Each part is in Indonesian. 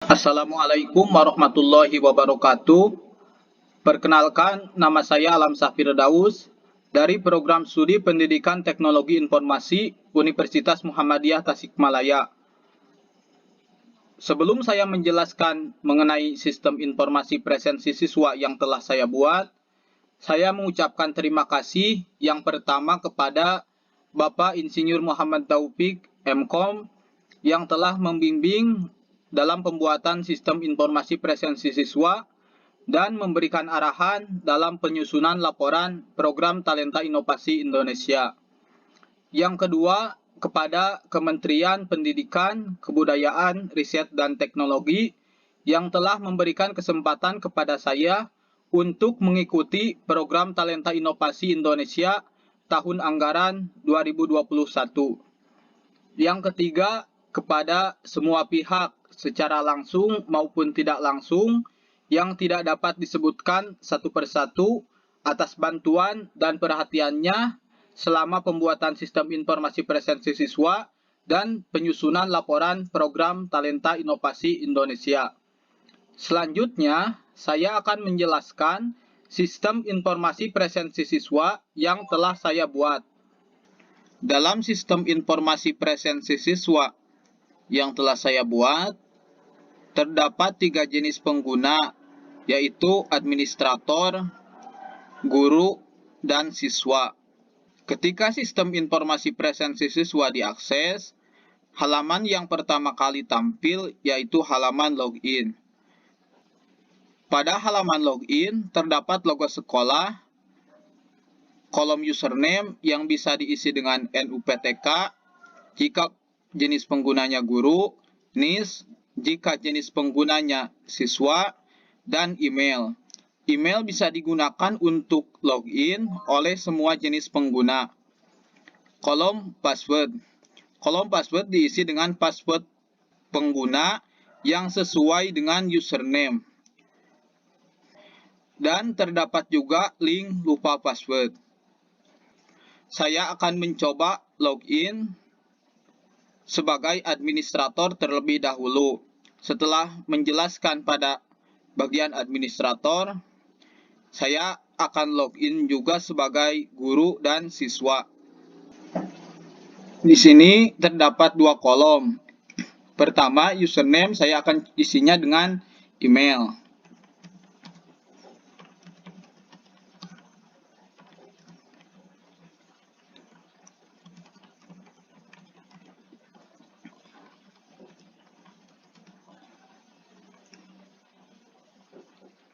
Assalamualaikum warahmatullahi wabarakatuh. Perkenalkan, nama saya Alamsyah Firdaus dari Program Studi Pendidikan Teknologi Informasi Universitas Muhammadiyah Tasikmalaya. Sebelum saya menjelaskan mengenai sistem informasi presensi siswa yang telah saya buat, saya mengucapkan terima kasih yang pertama kepada Bapak Insinyur Muhammad Taufik, MKom, yang telah membimbing dalam pembuatan sistem informasi presensi siswa dan memberikan arahan dalam penyusunan laporan program Talenta Inovasi Indonesia. Yang kedua, kepada Kementerian Pendidikan, Kebudayaan, Riset, dan Teknologi yang telah memberikan kesempatan kepada saya untuk mengikuti program Talenta Inovasi Indonesia tahun anggaran 2021. Yang ketiga, kepada semua pihak secara langsung maupun tidak langsung yang tidak dapat disebutkan satu persatu atas bantuan dan perhatiannya selama pembuatan sistem informasi presensi siswa dan penyusunan laporan program Talenta Inovasi Indonesia. Selanjutnya, saya akan menjelaskan sistem informasi presensi siswa yang telah saya buat. Dalam sistem informasi presensi siswa yang telah saya buat, terdapat 3 jenis pengguna, yaitu administrator, guru, dan siswa. Ketika sistem informasi presensi siswa diakses, halaman yang pertama kali tampil yaitu halaman login. Pada halaman login terdapat logo sekolah, kolom username yang bisa diisi dengan NUPTK jika jenis penggunanya guru, NIS jika jenis penggunanya siswa, dan email. Email bisa digunakan untuk login oleh semua jenis pengguna. Kolom password. Kolom password diisi dengan password pengguna yang sesuai dengan username. Dan terdapat juga link lupa password. Saya akan mencoba login sebagai administrator terlebih dahulu. Setelah menjelaskan pada bagian administrator, saya akan login juga sebagai guru dan siswa. Di sini terdapat 2 kolom. Pertama, username saya akan isinya dengan email.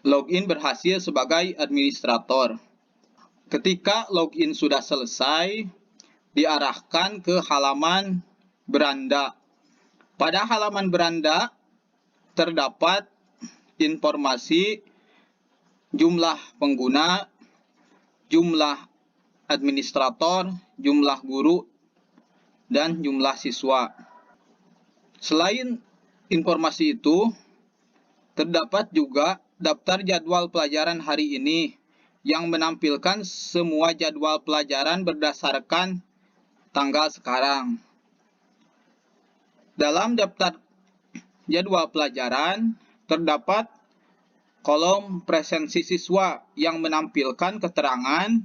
Login berhasil sebagai administrator. Ketika login sudah selesai, diarahkan ke halaman beranda. Pada halaman beranda terdapat informasi jumlah pengguna, jumlah administrator, jumlah guru, dan jumlah siswa. Selain informasi itu, terdapat juga daftar jadwal pelajaran hari ini yang menampilkan semua jadwal pelajaran berdasarkan tanggal sekarang. Dalam daftar jadwal pelajaran terdapat kolom presensi siswa yang menampilkan keterangan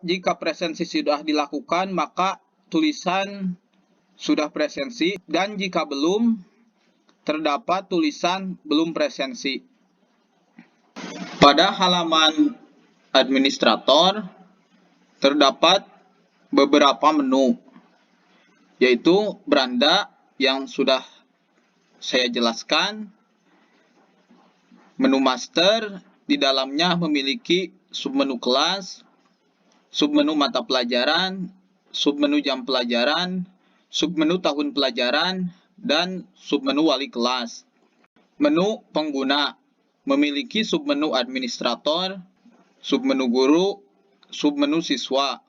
jika presensi sudah dilakukan maka tulisan sudah presensi, dan jika belum terdapat tulisan belum presensi. Pada halaman administrator terdapat beberapa menu, yaitu beranda yang sudah saya jelaskan, menu master di dalamnya memiliki submenu kelas, submenu mata pelajaran, submenu jam pelajaran, submenu tahun pelajaran, dan submenu wali kelas. Menu pengguna memiliki submenu administrator, submenu guru, submenu siswa.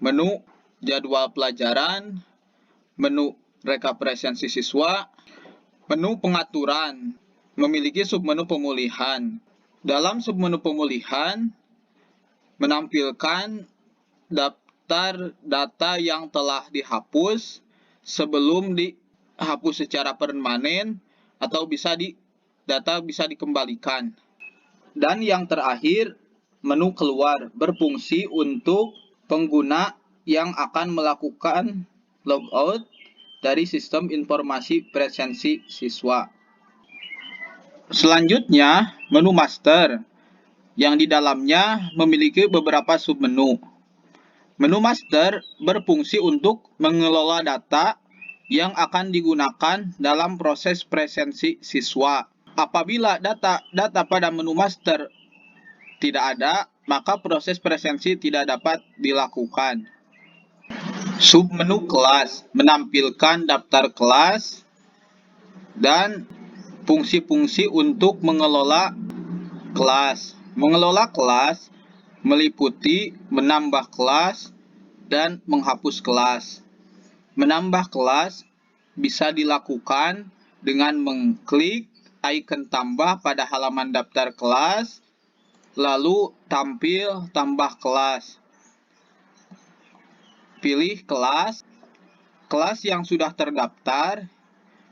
Menu jadwal pelajaran, menu rekap presensi siswa, menu pengaturan memiliki submenu pemulihan. Dalam submenu pemulihan menampilkan daftar data yang telah dihapus sebelum dihapus secara permanen atau data bisa dikembalikan. Dan yang terakhir, menu keluar berfungsi untuk pengguna yang akan melakukan logout dari sistem informasi presensi siswa. Selanjutnya, menu master yang di dalamnya memiliki beberapa submenu. Menu master berfungsi untuk mengelola data yang akan digunakan dalam proses presensi siswa. Apabila data pada menu master tidak ada, maka proses presensi tidak dapat dilakukan. Submenu kelas menampilkan daftar kelas dan fungsi-fungsi untuk mengelola kelas. Mengelola kelas meliputi menambah kelas dan menghapus kelas. Menambah kelas bisa dilakukan dengan mengklik icon tambah pada halaman daftar kelas, lalu tampil tambah kelas. Pilih kelas yang sudah terdaftar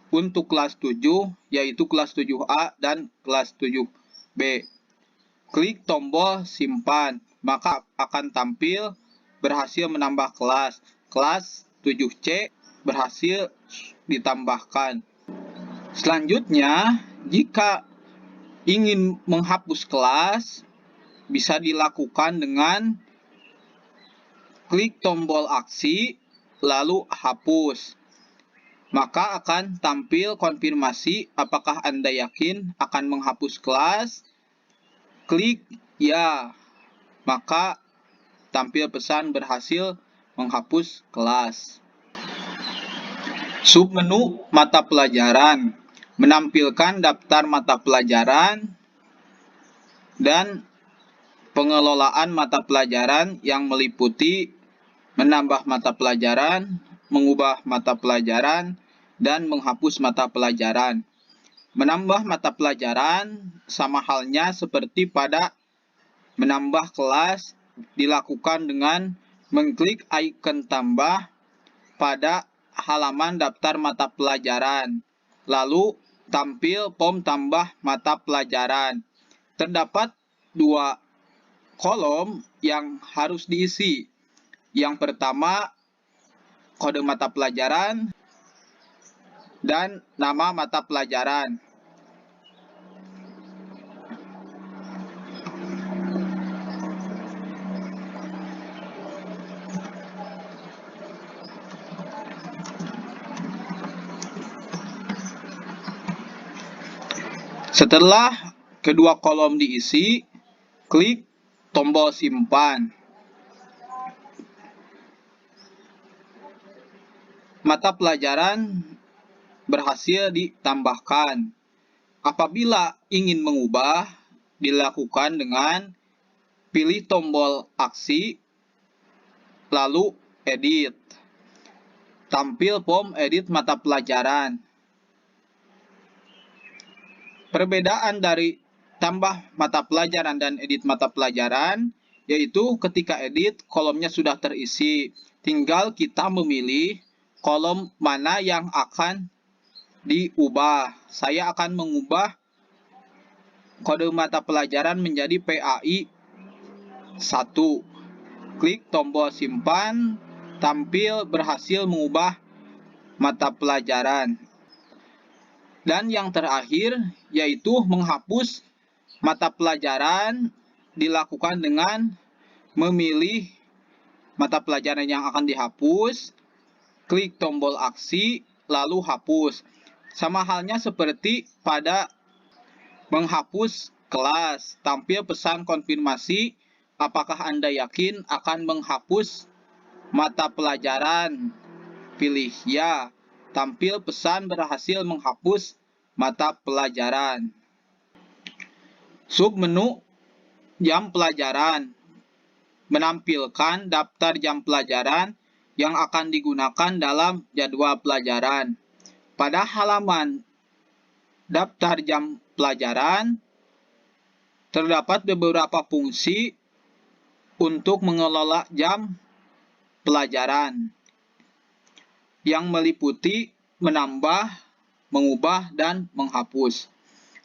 untuk kelas 7, yaitu kelas 7A dan kelas 7B. Klik tombol simpan, maka akan tampil berhasil menambah kelas. Kelas 7C berhasil ditambahkan. Selanjutnya, jika ingin menghapus kelas, bisa dilakukan dengan klik tombol aksi, lalu hapus. Maka akan tampil konfirmasi apakah Anda yakin akan menghapus kelas. Klik ya, maka tampil pesan berhasil menghapus kelas. Submenu mata pelajaran menampilkan daftar mata pelajaran dan pengelolaan mata pelajaran yang meliputi menambah mata pelajaran, mengubah mata pelajaran, dan menghapus mata pelajaran. Menambah mata pelajaran sama halnya seperti pada menambah kelas dilakukan dengan mengklik icon tambah pada halaman daftar mata pelajaran. Lalu tampil form tambah mata pelajaran. Terdapat 2 kolom yang harus diisi. Yang pertama, kode mata pelajaran dan nama mata pelajaran. Setelah kedua kolom diisi, klik tombol simpan. Mata pelajaran berhasil ditambahkan. Apabila ingin mengubah, dilakukan dengan pilih tombol aksi, lalu edit. Tampil form edit mata pelajaran. Perbedaan dari tambah mata pelajaran dan edit mata pelajaran, yaitu ketika edit, kolomnya sudah terisi. Tinggal kita memilih kolom mana yang akan diubah. Saya akan mengubah kode mata pelajaran menjadi PAI 1. Klik tombol simpan, tampil berhasil mengubah mata pelajaran. Dan yang terakhir, yaitu menghapus mata pelajaran, dilakukan dengan memilih mata pelajaran yang akan dihapus, klik tombol aksi, lalu hapus. Sama halnya seperti pada menghapus kelas, tampil pesan konfirmasi apakah Anda yakin akan menghapus mata pelajaran. Pilih ya, tampil pesan berhasil menghapus mata pelajaran. Submenu jam pelajaran menampilkan daftar jam pelajaran yang akan digunakan dalam jadwal pelajaran. Pada halaman daftar jam pelajaran, terdapat beberapa fungsi untuk mengelola jam pelajaran yang meliputi menambah, mengubah, dan menghapus.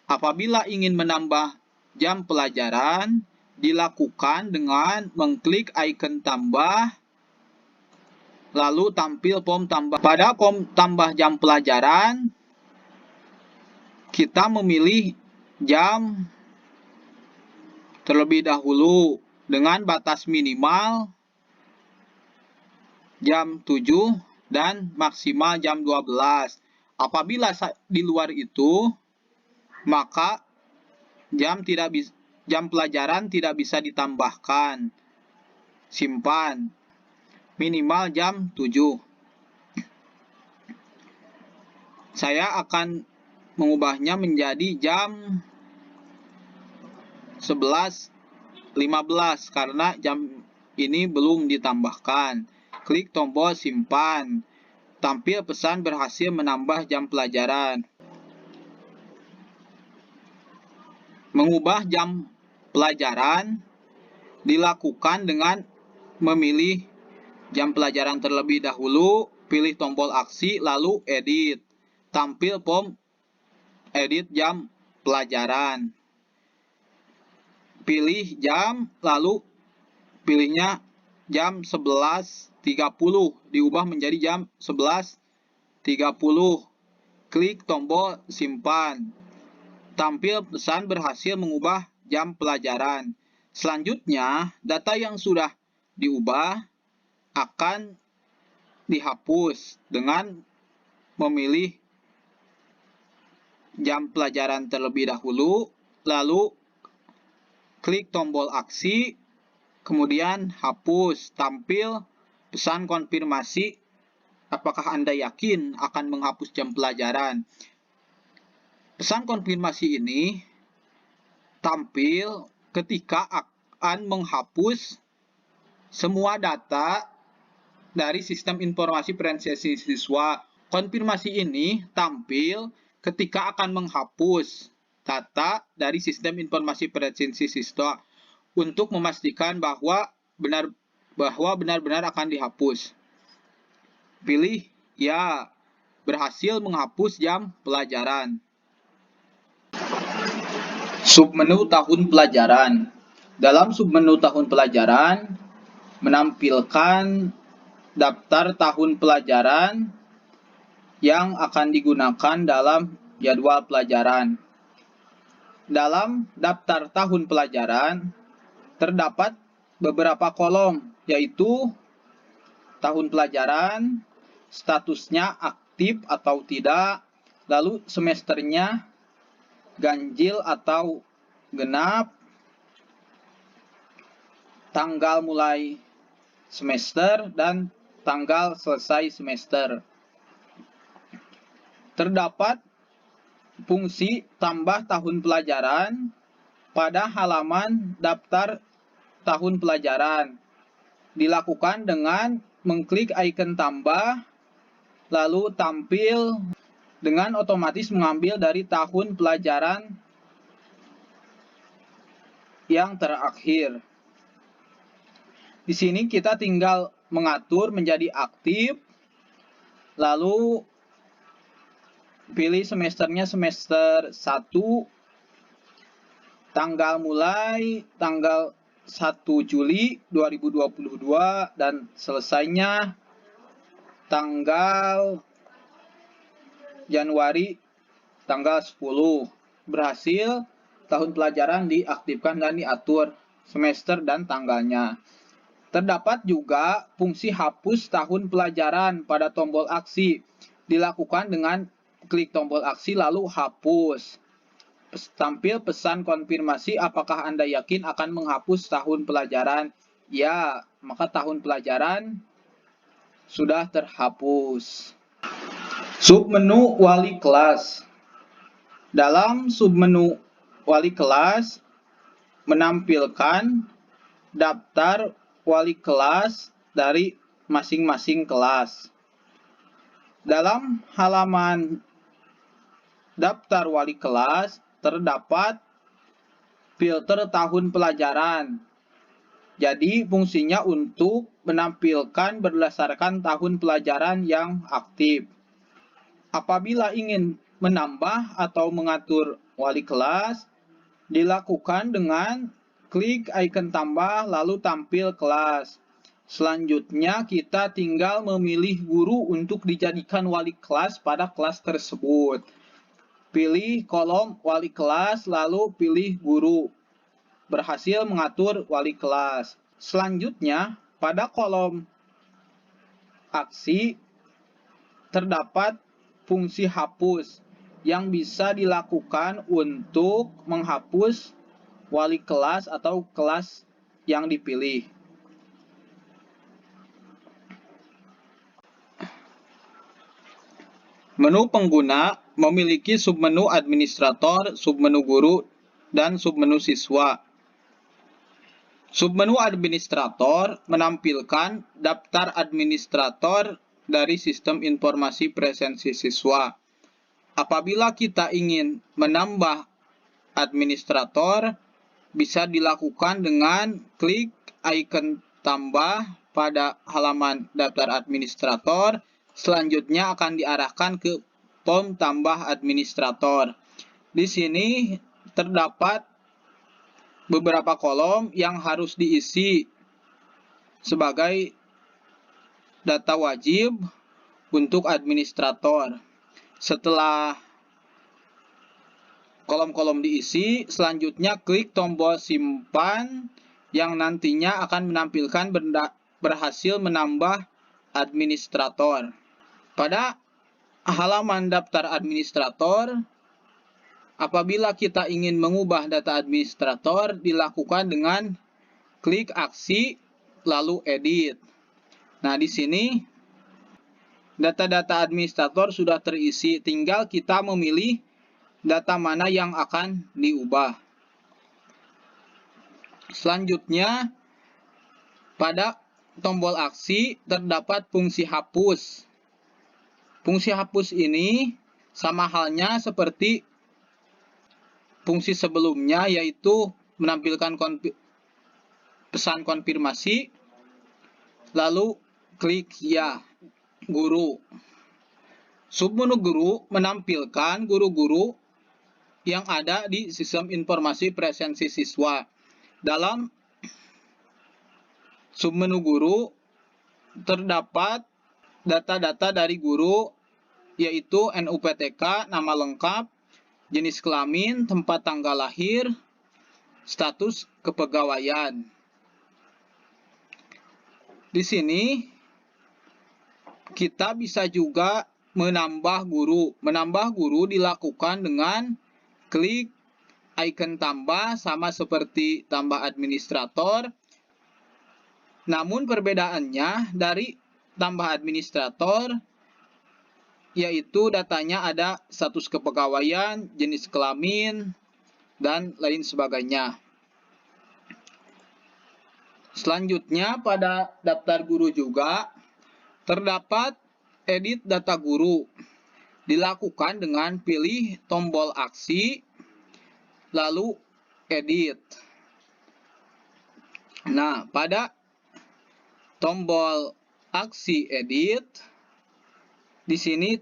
Apabila ingin menambah jam pelajaran, dilakukan dengan mengklik icon tambah, lalu tampil form tambah. Pada form tambah jam pelajaran, kita memilih jam terlebih dahulu dengan batas minimal jam 7 dan maksimal jam 12. Apabila di luar itu, maka jam pelajaran tidak bisa ditambahkan. Simpan. Minimal jam 7. Saya akan mengubahnya menjadi jam 11.15 karena jam ini belum ditambahkan. Klik tombol simpan. Tampil pesan berhasil menambah jam pelajaran. Mengubah jam pelajaran dilakukan dengan memilih jam pelajaran terlebih dahulu, pilih tombol aksi, lalu edit. Tampil form edit jam pelajaran. Pilih jam, lalu pilihnya jam 11.30, diubah menjadi jam 11.30. Klik tombol simpan. Tampil pesan berhasil mengubah jam pelajaran. Selanjutnya, data yang sudah diubah akan dihapus dengan memilih jam pelajaran terlebih dahulu, lalu klik tombol aksi, kemudian hapus. Tampil pesan konfirmasi apakah Anda yakin akan menghapus jam pelajaran. Pesan konfirmasi ini tampil ketika akan menghapus semua data dari sistem informasi presensi siswa. Konfirmasi ini tampil ketika akan menghapus data dari sistem informasi presensi siswa untuk memastikan bahwa benar-benar akan dihapus. Pilih ya, berhasil menghapus jam pelajaran. Submenu tahun pelajaran. Dalam submenu tahun pelajaran, menampilkan daftar tahun pelajaran yang akan digunakan dalam jadwal pelajaran. Dalam daftar tahun pelajaran, terdapat beberapa kolom, yaitu tahun pelajaran, statusnya aktif atau tidak, lalu semesternya ganjil atau genap, tanggal mulai semester, dan tanggal selesai semester. Terdapat fungsi tambah tahun pelajaran pada halaman daftar tahun pelajaran. Dilakukan dengan mengklik icon tambah, lalu tampil dengan otomatis mengambil dari tahun pelajaran yang terakhir. Di sini kita tinggal mengatur menjadi aktif, lalu pilih semesternya semester 1, tanggal mulai tanggal 1 Juli 2022 dan selesainya tanggal Januari tanggal 10. Berhasil, tahun pelajaran diaktifkan dan diatur semester dan tanggalnya. Terdapat juga fungsi hapus tahun pelajaran pada tombol aksi. Dilakukan dengan klik tombol aksi lalu hapus. Tampil pesan konfirmasi apakah Anda yakin akan menghapus tahun pelajaran. Ya, maka tahun pelajaran sudah terhapus. Submenu wali kelas. Dalam submenu wali kelas menampilkan daftar wali kelas dari masing-masing kelas. Dalam halaman daftar wali kelas terdapat filter tahun pelajaran. Jadi fungsinya untuk menampilkan berdasarkan tahun pelajaran yang aktif. Apabila ingin menambah atau mengatur wali kelas dilakukan dengan klik icon tambah lalu tampil kelas. Selanjutnya kita tinggal memilih guru untuk dijadikan wali kelas pada kelas tersebut. Pilih kolom wali kelas lalu pilih guru. Berhasil mengatur wali kelas. Selanjutnya pada kolom aksi terdapat fungsi hapus yang bisa dilakukan untuk menghapus wali kelas atau kelas yang dipilih. Menu pengguna memiliki submenu administrator, submenu guru, dan submenu siswa. Submenu administrator menampilkan daftar administrator dari sistem informasi presensi siswa. Apabila kita ingin menambah administrator, bisa dilakukan dengan klik icon tambah pada halaman daftar administrator. Selanjutnya akan diarahkan ke form tambah administrator. Di sini terdapat beberapa kolom yang harus diisi sebagai data wajib untuk administrator. Setelah kolom-kolom diisi, selanjutnya klik tombol simpan yang nantinya akan menampilkan berhasil menambah administrator. Pada halaman daftar administrator, apabila kita ingin mengubah data administrator, dilakukan dengan klik aksi lalu edit. Nah, di sini data-data administrator sudah terisi, tinggal kita memilih data mana yang akan diubah. Selanjutnya, pada tombol aksi terdapat fungsi hapus. Fungsi hapus ini sama halnya seperti fungsi sebelumnya, yaitu menampilkan pesan konfirmasi, lalu klik ya, guru. Submenu guru menampilkan guru-guru yang ada di sistem informasi presensi siswa. Dalam submenu guru terdapat data-data dari guru, yaitu NUPTK, nama lengkap, jenis kelamin, tempat tanggal lahir, status kepegawaian. Di sini kita bisa juga menambah guru. Menambah guru dilakukan dengan klik icon tambah sama seperti tambah administrator. Namun perbedaannya dari tambah administrator, yaitu datanya ada status kepegawaian, jenis kelamin, dan lain sebagainya. Selanjutnya pada daftar guru juga terdapat edit data guru. Dilakukan dengan pilih tombol aksi, lalu edit. Nah, pada tombol aksi edit, di sini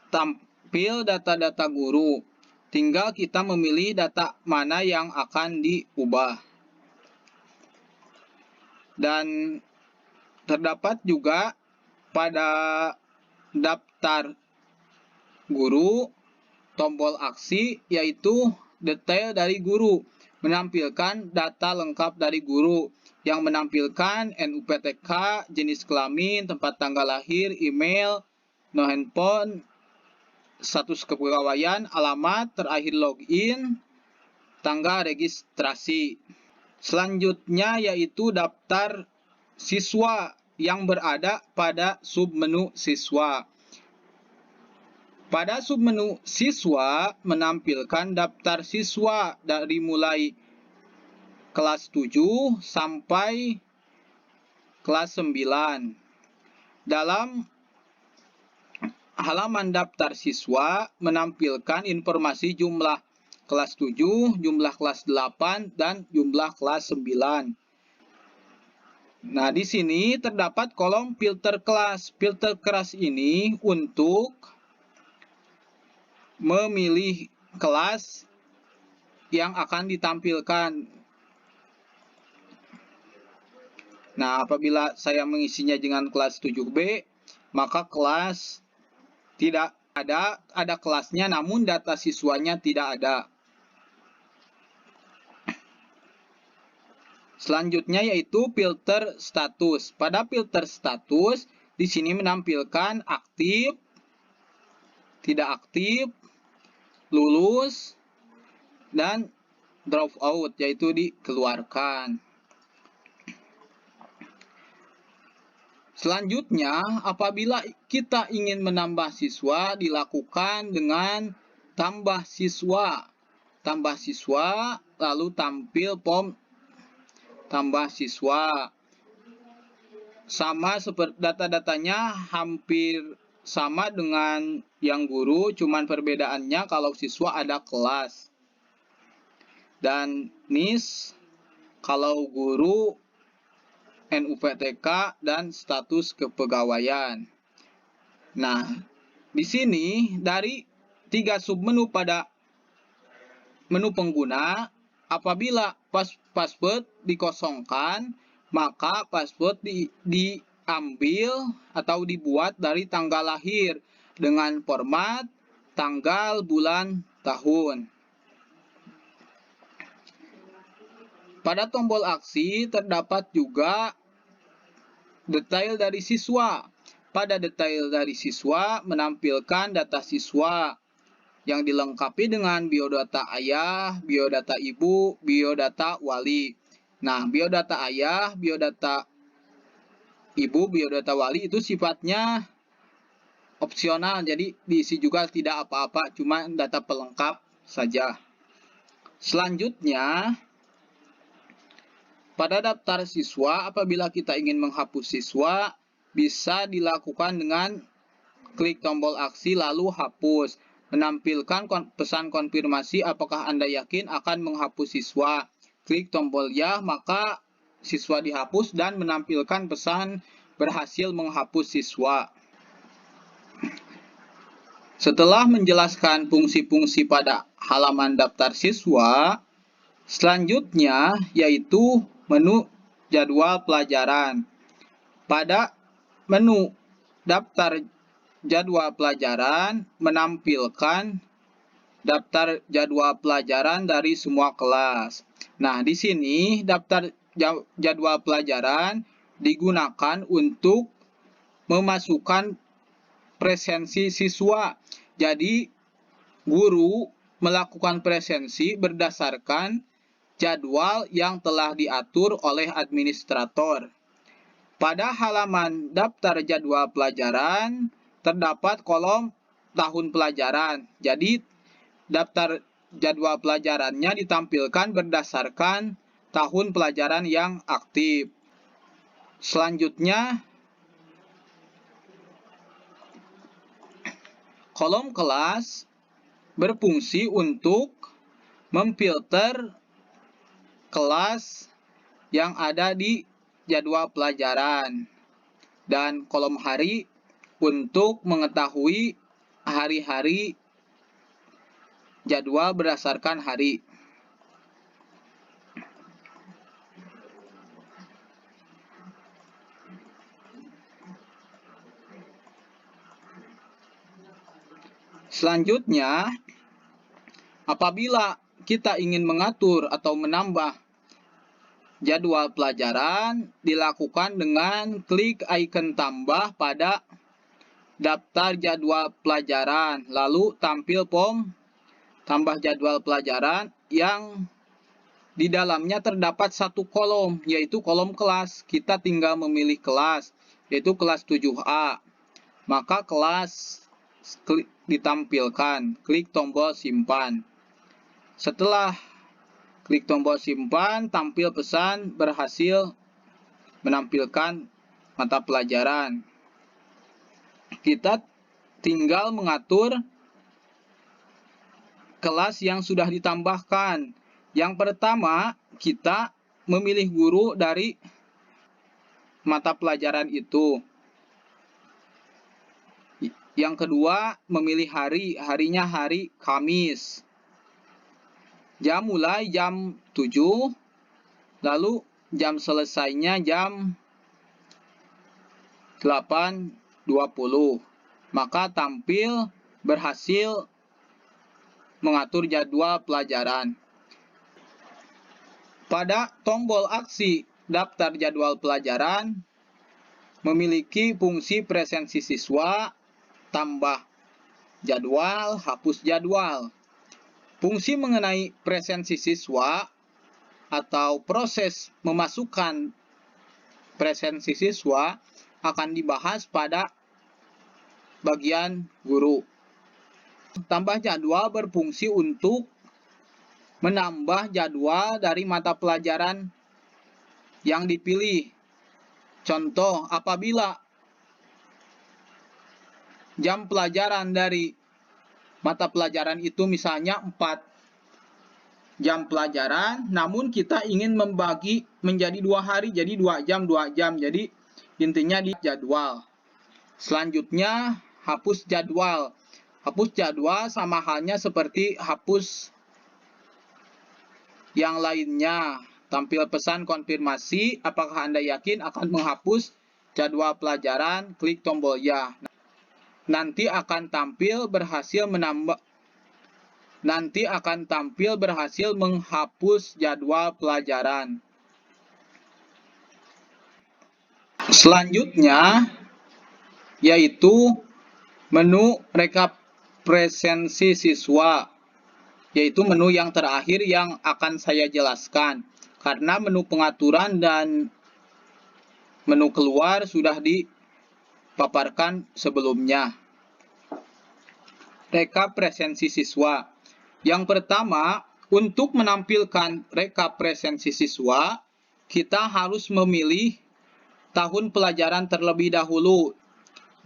tampil data-data guru. Tinggal kita memilih data mana yang akan diubah. Dan terdapat juga pada daftar guru tombol aksi, yaitu detail dari guru. Menampilkan data lengkap dari guru yang menampilkan NUPTK, jenis kelamin, tempat tanggal lahir, email, no handphone, status kepegawaian, alamat, terakhir login, tanggal registrasi. Selanjutnya yaitu daftar siswa yang berada pada submenu siswa. Pada submenu siswa menampilkan daftar siswa dari mulai kelas 7 sampai kelas 9. Dalam halaman daftar siswa menampilkan informasi jumlah kelas 7, jumlah kelas 8, dan jumlah kelas 9. Nah, di sini terdapat kolom filter kelas. Filter kelas ini untuk memilih kelas yang akan ditampilkan. Nah, apabila saya mengisinya dengan kelas 7B, maka kelas tidak ada kelasnya namun data siswanya tidak ada. Selanjutnya yaitu filter status. Pada filter status, di sini menampilkan aktif, tidak aktif, lulus, dan drop out, yaitu dikeluarkan. Selanjutnya, apabila kita ingin menambah siswa, dilakukan dengan tambah siswa. Tambah siswa, lalu tampil form tambah siswa. Sama seperti data-datanya hampir sama dengan yang guru, cuman perbedaannya kalau siswa ada kelas. Dan NIS, kalau guru NUPTK dan status kepegawaian. Nah, di sini dari 3 submenu pada menu pengguna, apabila password dikosongkan, maka password diambil atau dibuat dari tanggal lahir dengan format tanggal, bulan, tahun. Pada tombol aksi terdapat juga detail dari siswa. Pada detail dari siswa menampilkan data siswa yang dilengkapi dengan biodata ayah, biodata ibu, biodata wali. Nah, biodata ayah, biodata ibu, biodata wali itu sifatnya opsional, jadi diisi juga tidak apa-apa, cuma data pelengkap saja. Selanjutnya, pada daftar siswa, apabila kita ingin menghapus siswa, bisa dilakukan dengan klik tombol aksi lalu hapus. Menampilkan pesan konfirmasi apakah Anda yakin akan menghapus siswa. Klik tombol ya, maka siswa dihapus dan menampilkan pesan berhasil menghapus siswa. Setelah menjelaskan fungsi-fungsi pada halaman daftar siswa, selanjutnya yaitu menu jadwal pelajaran. Pada menu daftar jadwal pelajaran menampilkan daftar jadwal pelajaran dari semua kelas. Nah, di sini daftar jadwal pelajaran digunakan untuk memasukkan presensi siswa. Jadi, guru melakukan presensi berdasarkan jadwal yang telah diatur oleh administrator. Pada halaman daftar jadwal pelajaran terdapat kolom tahun pelajaran. Jadi, daftar jadwal pelajarannya ditampilkan berdasarkan tahun pelajaran yang aktif. Selanjutnya, kolom kelas berfungsi untuk memfilter kelas yang ada di jadwal pelajaran, dan kolom hari untuk mengetahui hari-hari jadwal berdasarkan hari. Selanjutnya, apabila kita ingin mengatur atau menambah jadwal pelajaran, dilakukan dengan klik icon tambah pada daftar jadwal pelajaran, lalu tampil form tambah jadwal pelajaran yang di dalamnya terdapat satu kolom, yaitu kolom kelas. Kita tinggal memilih kelas, yaitu kelas 7A. Maka kelas ditampilkan, klik tombol simpan. Setelah klik tombol simpan, tampil pesan berhasil menampilkan mata pelajaran. Kita tinggal mengatur kelas yang sudah ditambahkan. Yang pertama, kita memilih guru dari mata pelajaran itu. Yang kedua, memilih hari. Harinya hari Kamis. Jam mulai jam 7, lalu jam selesainya jam 8.20. Maka tampil berhasil mengatur jadwal pelajaran. Pada tombol aksi daftar jadwal pelajaran memiliki fungsi presensi siswa, tambah jadwal, hapus jadwal. Fungsi mengenai presensi siswa atau proses memasukkan presensi siswa akan dibahas pada bagian guru. Tambah jadwal berfungsi untuk menambah jadwal dari mata pelajaran yang dipilih. Contoh, apabila jam pelajaran dari mata pelajaran itu misalnya 4 jam pelajaran, namun kita ingin membagi menjadi 2 hari, jadi 2 jam, 2 jam. Jadi intinya di jadwal. Selanjutnya, hapus jadwal. Hapus jadwal sama halnya seperti hapus yang lainnya. Tampil pesan konfirmasi, apakah Anda yakin akan menghapus jadwal pelajaran? Klik tombol ya. Nanti akan tampil berhasil menghapus jadwal pelajaran. Selanjutnya yaitu menu rekap presensi siswa, yaitu menu yang terakhir yang akan saya jelaskan, karena menu pengaturan dan menu keluar sudah dipaparkan sebelumnya. Rekap presensi siswa. Yang pertama, untuk menampilkan rekap presensi siswa, kita harus memilih tahun pelajaran terlebih dahulu.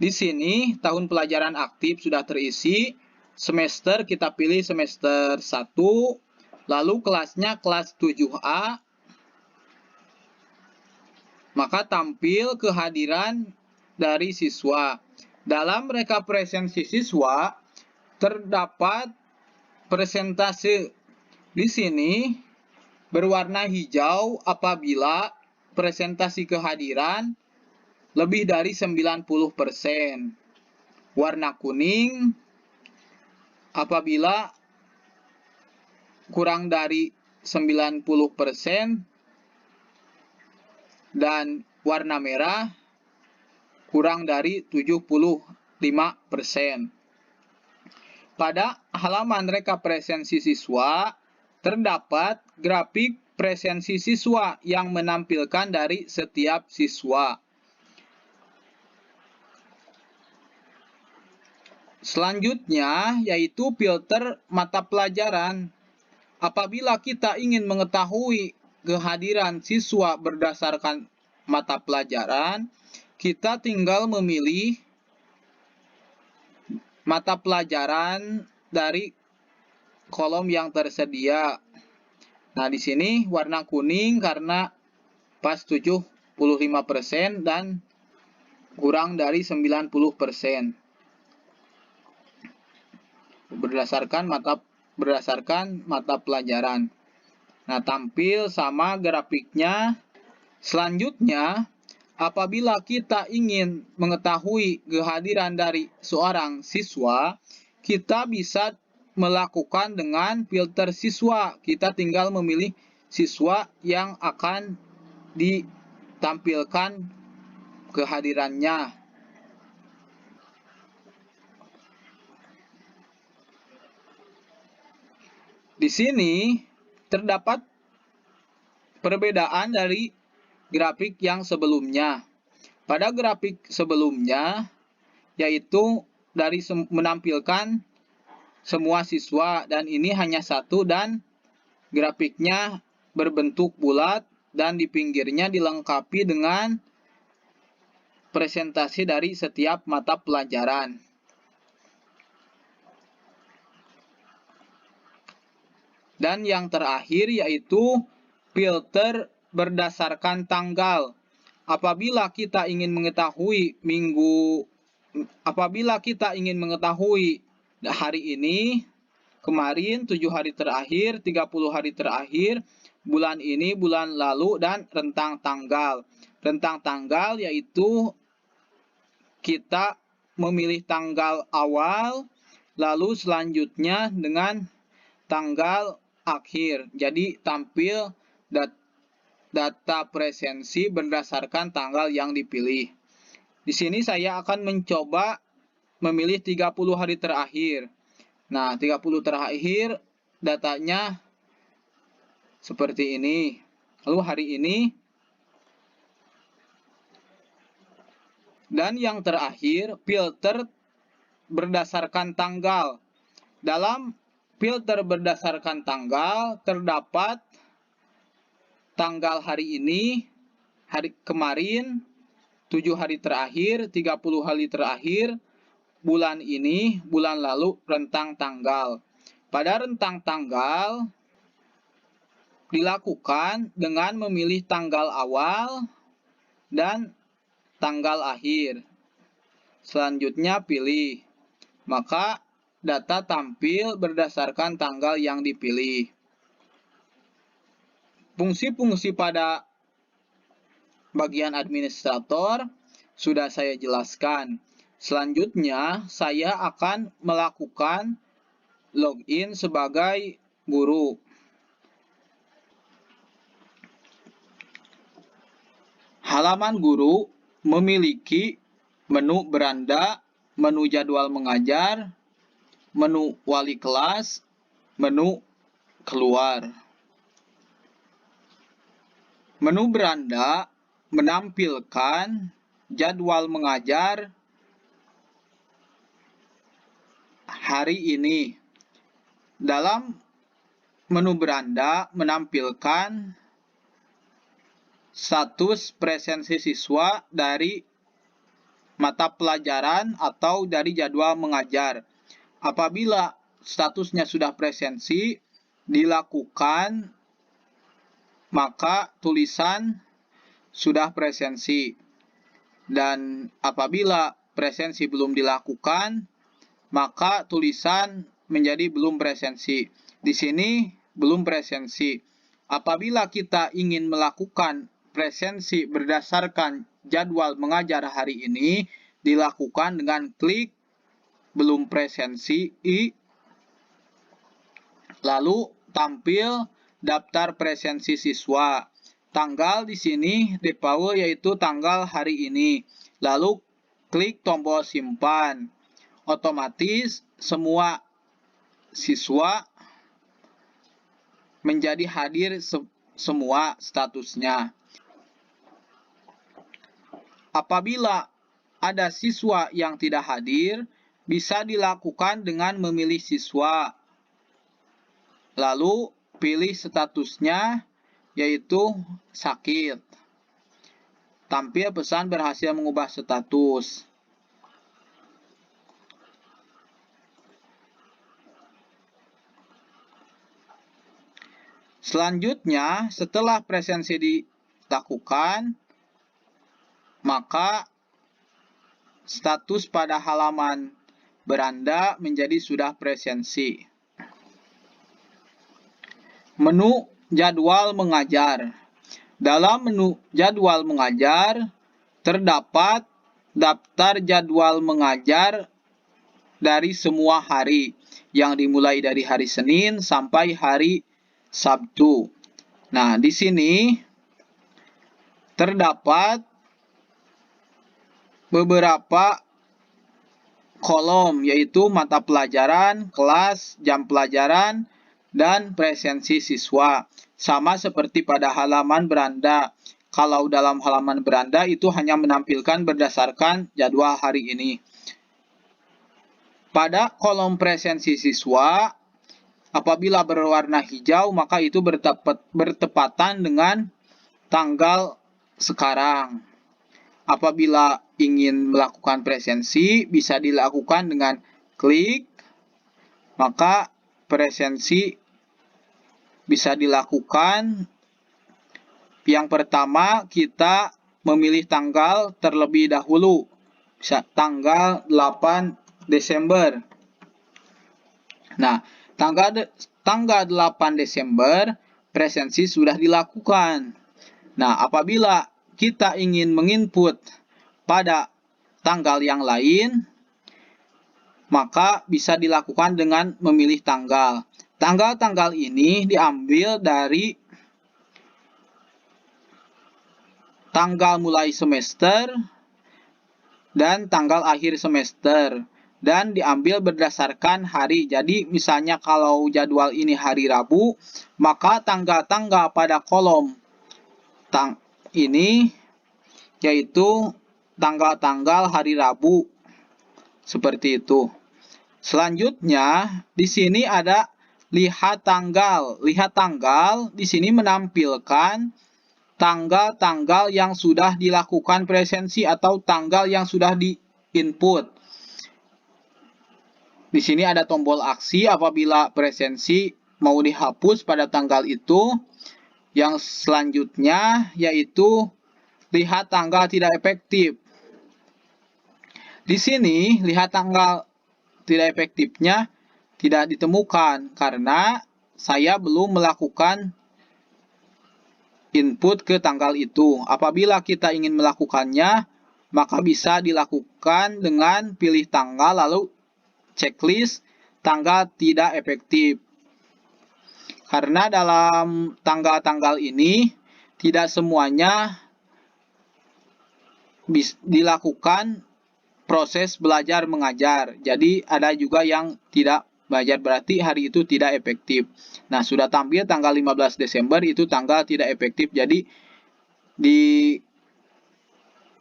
Di sini, tahun pelajaran aktif sudah terisi. Semester kita pilih semester 1, lalu kelasnya kelas 7A. Maka tampil kehadiran dari siswa. Dalam rekap presensi siswa, terdapat persentase. Di sini berwarna hijau apabila presentasi kehadiran lebih dari 90%. Warna kuning apabila kurang dari 90%. Dan warna merah kurang dari 75%. Pada halaman rekap presensi siswa, terdapat grafik presensi siswa yang menampilkan dari setiap siswa. Selanjutnya, yaitu filter mata pelajaran. Apabila kita ingin mengetahui kehadiran siswa berdasarkan mata pelajaran, kita tinggal memilih mata pelajaran dari kolom yang tersedia. Nah, di sini warna kuning karena pas 75% dan kurang dari 90%. Berdasarkan mata pelajaran. Nah, tampil sama grafiknya. Selanjutnya, apabila kita ingin mengetahui kehadiran dari seorang siswa, kita bisa melakukan dengan filter siswa. Kita tinggal memilih siswa yang akan ditampilkan kehadirannya. Di sini terdapat perbedaan dari grafik yang sebelumnya. Pada grafik sebelumnya, yaitu dari menampilkan semua siswa, dan ini hanya satu, dan grafiknya berbentuk bulat, dan di pinggirnya dilengkapi dengan presentasi dari setiap mata pelajaran. Dan yang terakhir yaitu filter berdasarkan tanggal. Apabila kita ingin mengetahui minggu apabila kita ingin mengetahui hari ini, kemarin, 7 hari terakhir, 30 hari terakhir, bulan ini, bulan lalu, dan rentang tanggal. Rentang tanggal yaitu kita memilih tanggal awal, lalu selanjutnya dengan tanggal akhir. Jadi tampil data presensi berdasarkan tanggal yang dipilih. Di sini saya akan mencoba memilih 30 hari terakhir. Nah, 30 terakhir datanya seperti ini. Lalu hari ini. Dan yang terakhir, filter berdasarkan tanggal. Dalam filter berdasarkan tanggal, terdapat tanggal hari ini, hari kemarin, 7 hari terakhir, 30 hari terakhir, bulan ini, bulan lalu, rentang tanggal. Pada rentang tanggal dilakukan dengan memilih tanggal awal dan tanggal akhir. Selanjutnya pilih. Maka data tampil berdasarkan tanggal yang dipilih. Fungsi-fungsi pada bagian administrator sudah saya jelaskan. Selanjutnya, saya akan melakukan login sebagai guru. Halaman guru memiliki menu beranda, menu jadwal mengajar, menu wali kelas, menu keluar. Menu beranda menampilkan jadwal mengajar hari ini. Dalam menu beranda menampilkan status presensi siswa dari mata pelajaran atau dari jadwal mengajar. Apabila statusnya sudah presensi, dilakukan, maka tulisan sudah presensi. Dan apabila presensi belum dilakukan, maka tulisan menjadi belum presensi. Di sini belum presensi. Apabila kita ingin melakukan presensi berdasarkan jadwal mengajar hari ini, dilakukan dengan klik belum presensi, lalu tampil daftar presensi siswa. Tanggal di sini default yaitu tanggal hari ini. Lalu klik tombol simpan. Otomatis semua siswa menjadi hadir semua statusnya. Apabila ada siswa yang tidak hadir, bisa dilakukan dengan memilih siswa. Lalu pilih statusnya yaitu sakit. Tampil pesan berhasil mengubah status. Selanjutnya, setelah presensi dilakukan, maka status pada halaman beranda menjadi sudah presensi. Menu jadwal mengajar. Dalam menu jadwal mengajar, terdapat daftar jadwal mengajar dari semua hari, yang dimulai dari hari Senin sampai hari Sabtu. Nah, di sini terdapat beberapa kolom, yaitu mata pelajaran, kelas, jam pelajaran, dan presensi siswa. Sama seperti pada halaman beranda. Kalau dalam halaman beranda itu hanya menampilkan berdasarkan jadwal hari ini. Pada kolom presensi siswa, apabila berwarna hijau, maka itu bertepatan dengan tanggal sekarang. Apabila ingin melakukan presensi, bisa dilakukan dengan klik, maka presensi bisa dilakukan. Yang pertama, kita memilih tanggal terlebih dahulu. tanggal 8 Desember. Nah, tanggal 8 Desember presensi sudah dilakukan. Nah, apabila kita ingin menginput pada tanggal yang lain, maka bisa dilakukan dengan memilih tanggal. Tanggal-tanggal ini diambil dari tanggal mulai semester dan tanggal akhir semester, dan diambil berdasarkan hari. Jadi misalnya kalau jadwal ini hari Rabu, maka tanggal-tanggal pada kolom ini yaitu tanggal-tanggal hari Rabu. Seperti itu. Selanjutnya di sini ada lihat tanggal. Lihat tanggal di sini menampilkan tanggal-tanggal yang sudah dilakukan presensi atau tanggal yang sudah di-input. Di sini ada tombol aksi apabila presensi mau dihapus pada tanggal itu. Yang selanjutnya yaitu lihat tanggal tidak efektif. Di sini lihat tanggal tidak efektifnya tidak ditemukan karena saya belum melakukan input ke tanggal itu. Apabila kita ingin melakukannya, maka bisa dilakukan dengan pilih tanggal lalu checklist tanggal tidak efektif. Karena dalam tanggal-tanggal ini tidak semuanya dilakukan proses belajar mengajar. Jadi ada juga yang tidak belajar, berarti hari itu tidak efektif. Nah, sudah tampil tanggal 15 Desember itu tanggal tidak efektif. Jadi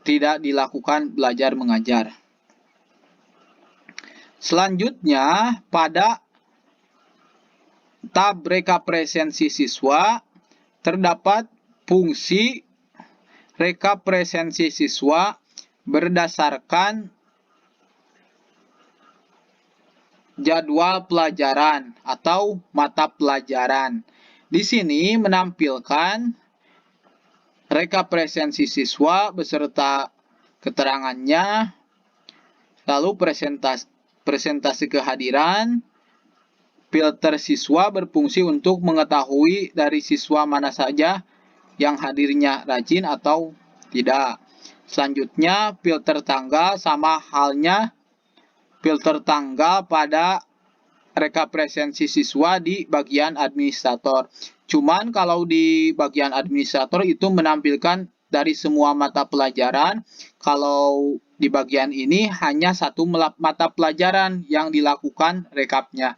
tidak dilakukan belajar mengajar. Selanjutnya pada tab rekap presensi siswa terdapat fungsi rekap presensi siswa berdasarkan jadwal pelajaran atau mata pelajaran. Di sini menampilkan rekap presensi siswa beserta keterangannya, lalu presentasi kehadiran. Filter siswa berfungsi untuk mengetahui dari siswa mana saja yang hadirnya rajin atau tidak. Selanjutnya, filter tanggal sama halnya filter tanggal pada rekap presensi siswa di bagian administrator. Cuman kalau di bagian administrator itu menampilkan dari semua mata pelajaran. Kalau di bagian ini hanya satu mata pelajaran yang dilakukan rekapnya.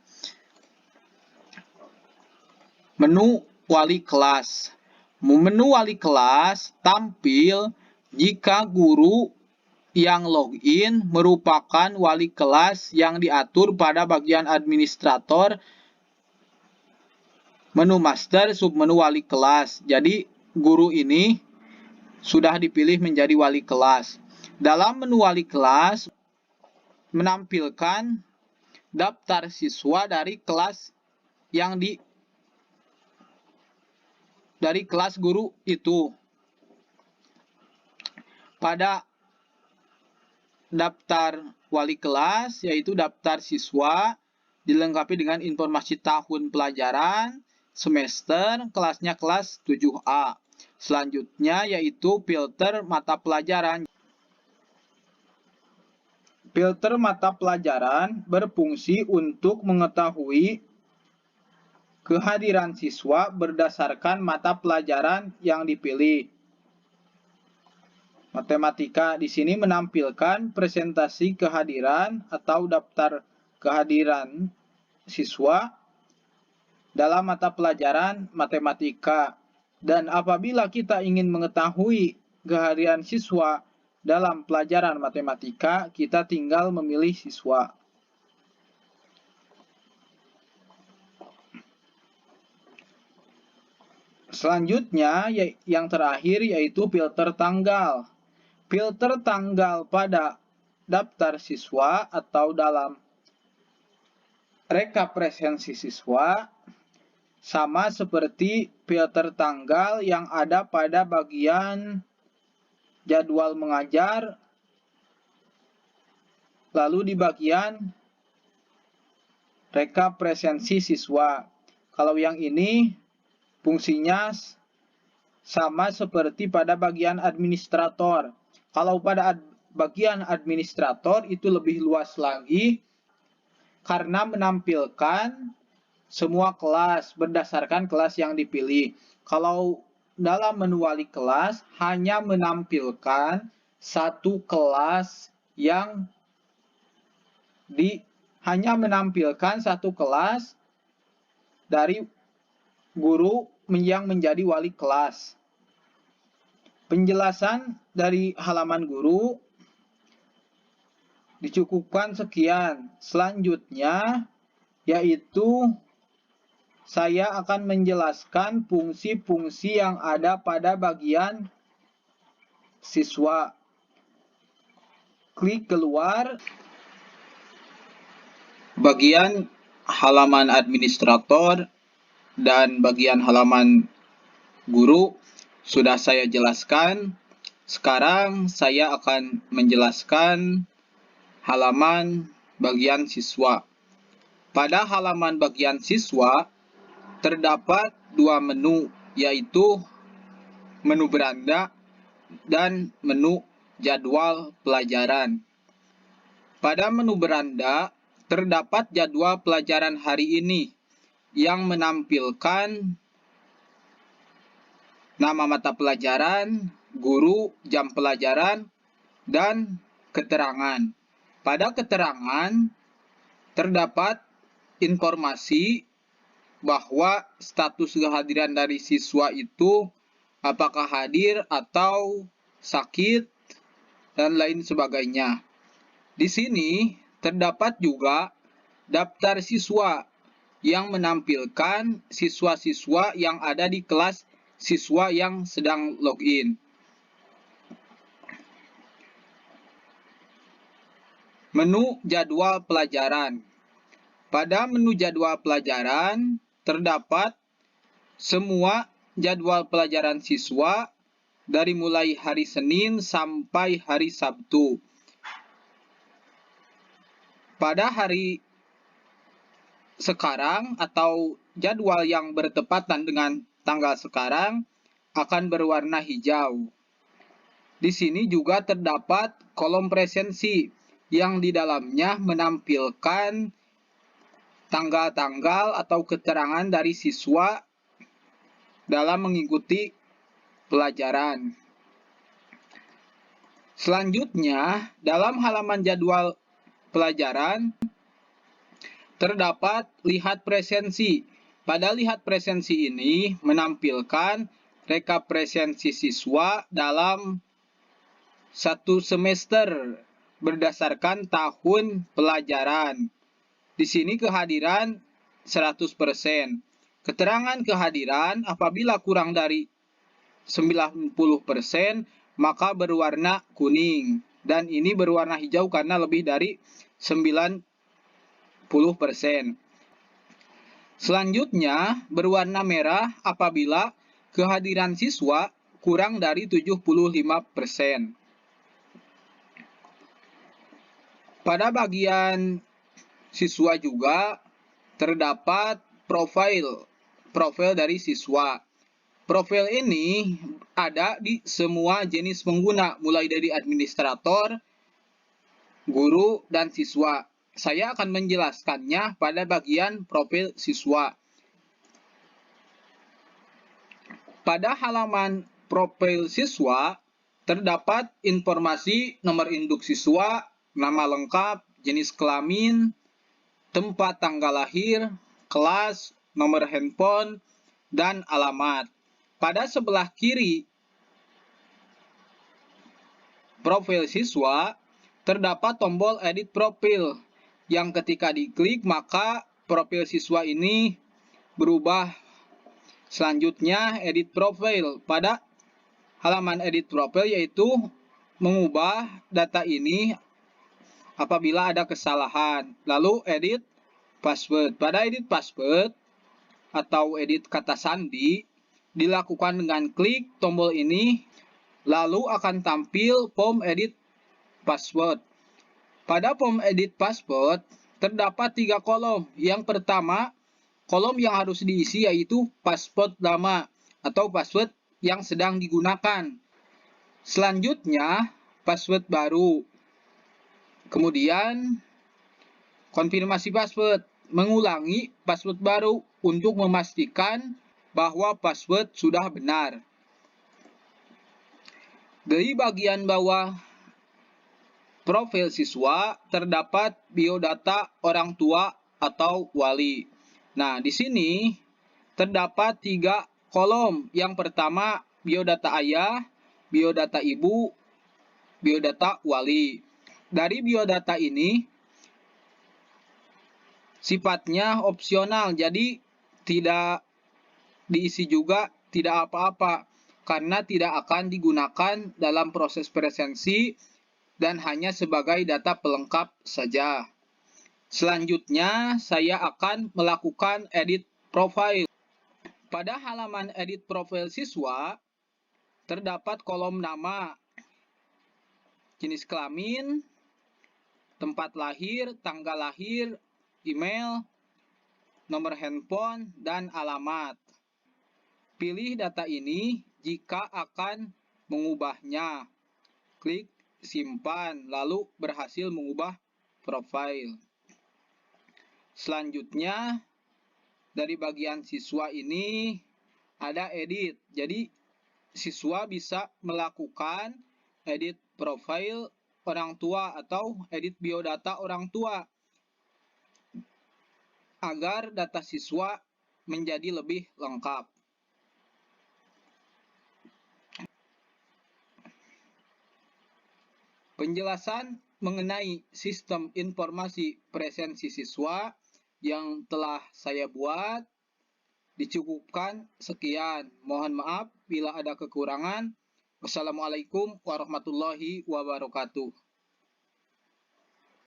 Menu wali kelas. Menu wali kelas tampil jika guru yang login merupakan wali kelas yang diatur pada bagian administrator menu master submenu wali kelas. Jadi guru ini sudah dipilih menjadi wali kelas. Dalam menu wali kelas menampilkan daftar siswa dari kelas yang dari kelas guru itu. Pada daftar wali kelas, yaitu daftar siswa, dilengkapi dengan informasi tahun pelajaran, semester, kelasnya kelas 7A. Selanjutnya yaitu filter mata pelajaran. Filter mata pelajaran berfungsi untuk mengetahui kehadiran siswa berdasarkan mata pelajaran yang dipilih. Matematika di sini menampilkan presentasi kehadiran atau daftar kehadiran siswa dalam mata pelajaran matematika. Dan apabila kita ingin mengetahui kehadiran siswa dalam pelajaran matematika, kita tinggal memilih siswa. Selanjutnya, yang terakhir yaitu filter tanggal. Filter tanggal pada daftar siswa atau dalam rekap presensi siswa sama seperti filter tanggal yang ada pada bagian jadwal mengajar Lalu di bagian rekap presensi siswa. Kalau yang ini fungsinya sama seperti pada bagian administrator. Kalau pada bagian administrator itu lebih luas lagi karena menampilkan semua kelas berdasarkan kelas yang dipilih. Kalau dalam menu wali kelas hanya menampilkan satu kelas yang dari guru yang menjadi wali kelas. Penjelasan dari halaman guru dicukupkan sekian. Selanjutnya yaitu saya akan menjelaskan fungsi-fungsi yang ada pada bagian siswa. Klik keluar. Bagian halaman administrator dan bagian halaman guru sudah saya jelaskan. Sekarang saya akan menjelaskan halaman bagian siswa. Pada halaman bagian siswa terdapat dua menu, yaitu menu beranda dan menu jadwal pelajaran. Pada menu beranda terdapat jadwal pelajaran hari ini yang menampilkan nama mata pelajaran, guru, jam pelajaran, dan keterangan. Pada keterangan terdapat informasi bahwa status kehadiran dari siswa itu apakah hadir atau sakit dan lain sebagainya. Di sini terdapat juga daftar siswa yang menampilkan siswa-siswa yang ada di kelas siswa yang sedang login. Menu jadwal pelajaran. Pada menu jadwal pelajaran terdapat semua jadwal pelajaran siswa dari mulai hari Senin sampai hari Sabtu. Pada hari sekarang atau jadwal yang bertepatan dengan tanggal sekarang akan berwarna hijau. Di sini juga terdapat kolom presensi yang di dalamnya menampilkan tanggal-tanggal atau keterangan dari siswa dalam mengikuti pelajaran. Selanjutnya, dalam halaman jadwal pelajaran terdapat lihat presensi. Pada lihat presensi ini menampilkan rekap presensi siswa dalam satu semester berdasarkan tahun pelajaran. Di sini kehadiran 100%. Keterangan kehadiran apabila kurang dari 90% maka berwarna kuning. Dan ini berwarna hijau karena lebih dari 90%. Selanjutnya berwarna merah apabila kehadiran siswa kurang dari 75%. Pada bagian siswa juga terdapat profil dari siswa. Profil ini ada di semua jenis pengguna, mulai dari administrator, guru, dan siswa. Saya akan menjelaskannya pada bagian profil siswa. Pada halaman profil siswa terdapat informasi nomor induk siswa, nama lengkap, jenis kelamin, tempat tanggal lahir, kelas, nomor handphone, dan alamat. Pada sebelah kiri profil siswa terdapat tombol edit profil yang ketika diklik maka profil siswa ini berubah. Selanjutnya edit profil. Pada halaman edit profil yaitu mengubah data ini apabila ada kesalahan. Lalu edit password. Pada edit password atau edit kata sandi dilakukan dengan klik tombol ini, lalu akan tampil form edit password. Pada form edit password, terdapat 3 kolom. Yang pertama, kolom yang harus diisi yaitu password lama atau password yang sedang digunakan. Selanjutnya, password baru. Kemudian, konfirmasi password. Mengulangi password baru untuk memastikan bahwa password sudah benar. Di bagian bawah profil siswa terdapat biodata orang tua atau wali. Nah, di sini terdapat 3 kolom. Yang pertama, biodata ayah, biodata ibu, biodata wali. Dari biodata ini sifatnya opsional, jadi tidak diisi juga, tidak apa-apa, karena tidak akan digunakan dalam proses presensi dan hanya sebagai data pelengkap saja. Selanjutnya, saya akan melakukan edit profile. Pada halaman edit profil siswa, terdapat kolom nama, jenis kelamin, tempat lahir, tanggal lahir, email, nomor handphone, dan alamat. Pilih data ini jika akan mengubahnya. Klik simpan, lalu berhasil mengubah profil. Selanjutnya, dari bagian siswa ini ada edit. Jadi, siswa bisa melakukan edit profil orang tua atau edit biodata orang tua agar data siswa menjadi lebih lengkap. Penjelasan mengenai sistem informasi presensi siswa yang telah saya buat dicukupkan sekian. Mohon maaf bila ada kekurangan. Wassalamualaikum warahmatullahi wabarakatuh.